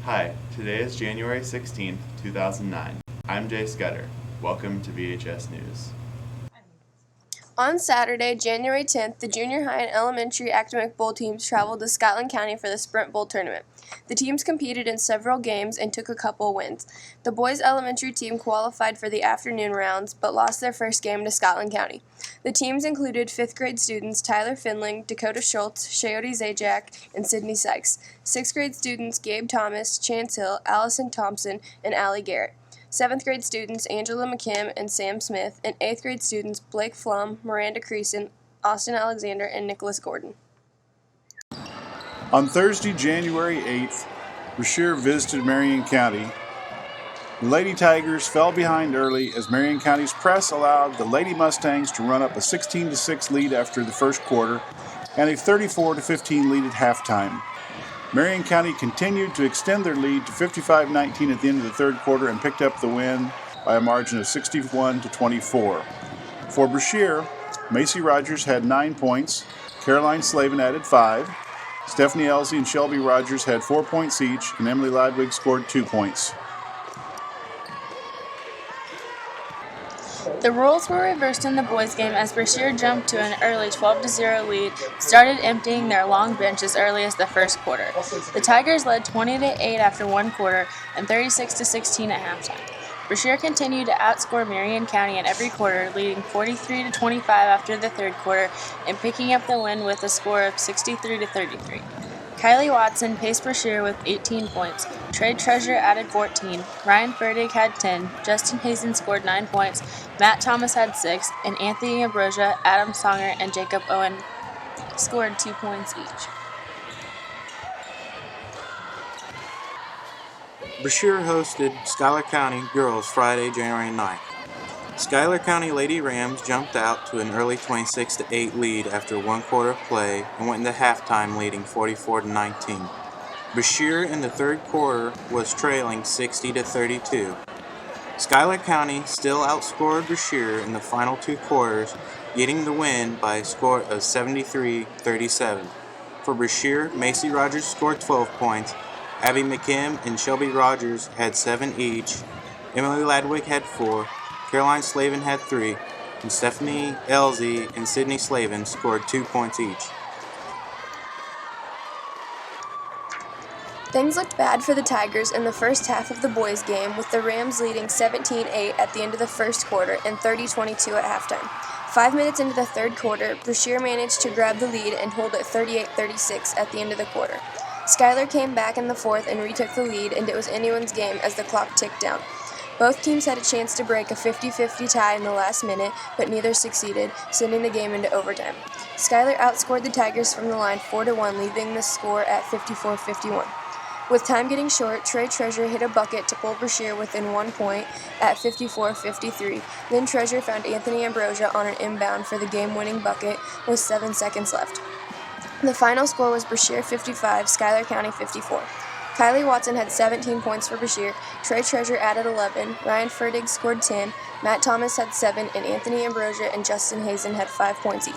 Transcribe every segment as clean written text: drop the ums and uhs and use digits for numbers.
Hi, today is January 16th, 2009. I'm Jay Scudder. Welcome to BHS News. On Saturday, January 10th, the junior high and elementary academic bowl teams traveled to Scotland County for the Sprint Bowl tournament. The teams competed in several games and took a couple wins. The boys' elementary team qualified for the afternoon rounds, but lost their first game to Scotland County. The teams included 5th grade students Tyler Finling, Dakota Schultz, Shayoti Zajac, and Sydney Sykes. 6th grade students Gabe Thomas, Chance Hill, Allison Thompson, and Allie Garrett. 7th grade students Angela McKim and Sam Smith, and 8th grade students Blake Flum, Miranda Creason, Austin Alexander, and Nicholas Gordon. On Thursday, January 8th, Brashear visited Marion County. The Lady Tigers fell behind early as Marion County's press allowed the Lady Mustangs to run up a 16-6 lead after the first quarter and a 34-15 lead at halftime. Marion County continued to extend their lead to 55-19 at the end of the third quarter and picked up the win by a margin of 61-24. For Brashear, Macy Rogers had 9 points, Caroline Slavin added 5, Stephanie Elsey and Shelby Rogers had 4 points each, and Emily Ladwig scored 2 points. The roles were reversed in the boys' game as Brashear jumped to an early 12-0 lead, started emptying their long bench as early as the first quarter. The Tigers led 20-8 after one quarter and 36-16 at halftime. Brashear continued to outscore Marion County in every quarter, leading 43-25 after the third quarter and picking up the win with a score of 63-33. Kylie Watson paced Brashear with 18 points. Trey Treasure added 14. Ryan Ferdig had 10. Justin Hazen scored 9 points. Matt Thomas had 6. And Anthony Ambrosia, Adam Songer, and Jacob Owen scored 2 points each. Brashear hosted Schuyler County girls Friday, January 9th. Schuyler County Lady Rams jumped out to an early 26-8 lead after one quarter of play and went into halftime leading 44-19. Brashear in the third quarter was trailing 60-32. Schuyler County still outscored Brashear in the final 2 quarters, getting the win by a score of 73-37. For Brashear, Macy Rogers scored 12 points, Abby McKim and Shelby Rogers had 7 each, Emily Ladwig had 4, Caroline Slavin had 3, and Stephanie Elsey and Sydney Slavin scored 2 points each. Things looked bad for the Tigers in the first half of the boys' game, with the Rams leading 17-8 at the end of the first quarter and 30-22 at halftime. 5 minutes into the third quarter, Brashear managed to grab the lead and hold it 38-36 at the end of the quarter. Schuyler came back in the fourth and retook the lead, and it was anyone's game as the clock ticked down. Both teams had a chance to break a 50-50 tie in the last minute, but neither succeeded, sending the game into overtime. Schuyler outscored the Tigers from the line 4-1, leaving the score at 54-51. With time getting short, Trey Treasure hit a bucket to pull Brashear within 1 point at 54-53. Then Treasure found Anthony Ambrosia on an inbound for the game-winning bucket with 7 seconds left. The final score was Brashear 55, Schuyler County 54. Kylie Watson had 17 points for Brashear, Trey Treasure added 11, Ryan Ferdig scored 10, Matt Thomas had 7, and Anthony Ambrosia and Justin Hazen had 5 points each.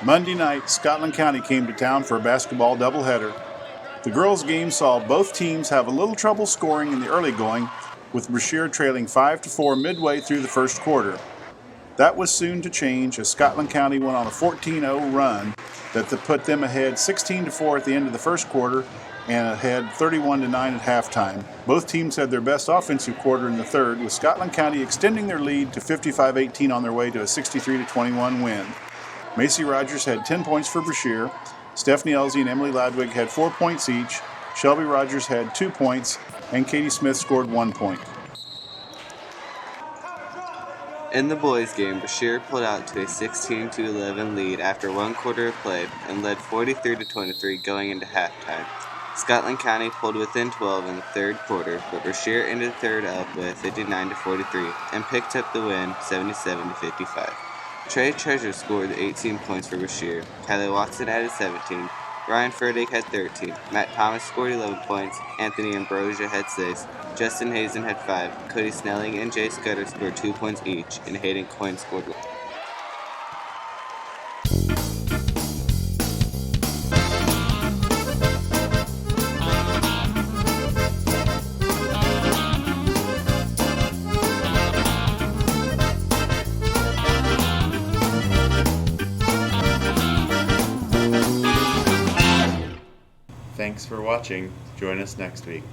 Monday night, Scotland County came to town for a basketball doubleheader. The girls' game saw both teams have a little trouble scoring in the early going, with Brashear trailing 5-4 midway through the first quarter. That was soon to change as Scotland County went on a 14-0 run that put them ahead 16-4 at the end of the first quarter and ahead 31-9 at halftime. Both teams had their best offensive quarter in the third, with Scotland County extending their lead to 55-18 on their way to a 63-21 win. Macy Rogers had 10 points for Brashear. Stephanie Elsey and Emily Ladwig had 4 points each. Shelby Rogers had 2 points, and Katie Smith scored 1 point. In the boys' game, Brashear pulled out to a 16-11 lead after one quarter of play and led 43-23 going into halftime. Scotland County pulled within 12 in the third quarter, but Brashear ended the third up with 59-43 and picked up the win 77-55. Trey Treasure scored 18 points for Brashear. Kylie Watson added 17. Ryan Ferdig had 13. Matt Thomas scored 11 points. Anthony Ambrosia had 6. Justin Hazen had 5. Cody Snelling and Jay Scudder scored 2 points each, and Hayden Coyne scored 1. Thanks for watching. Join us next week.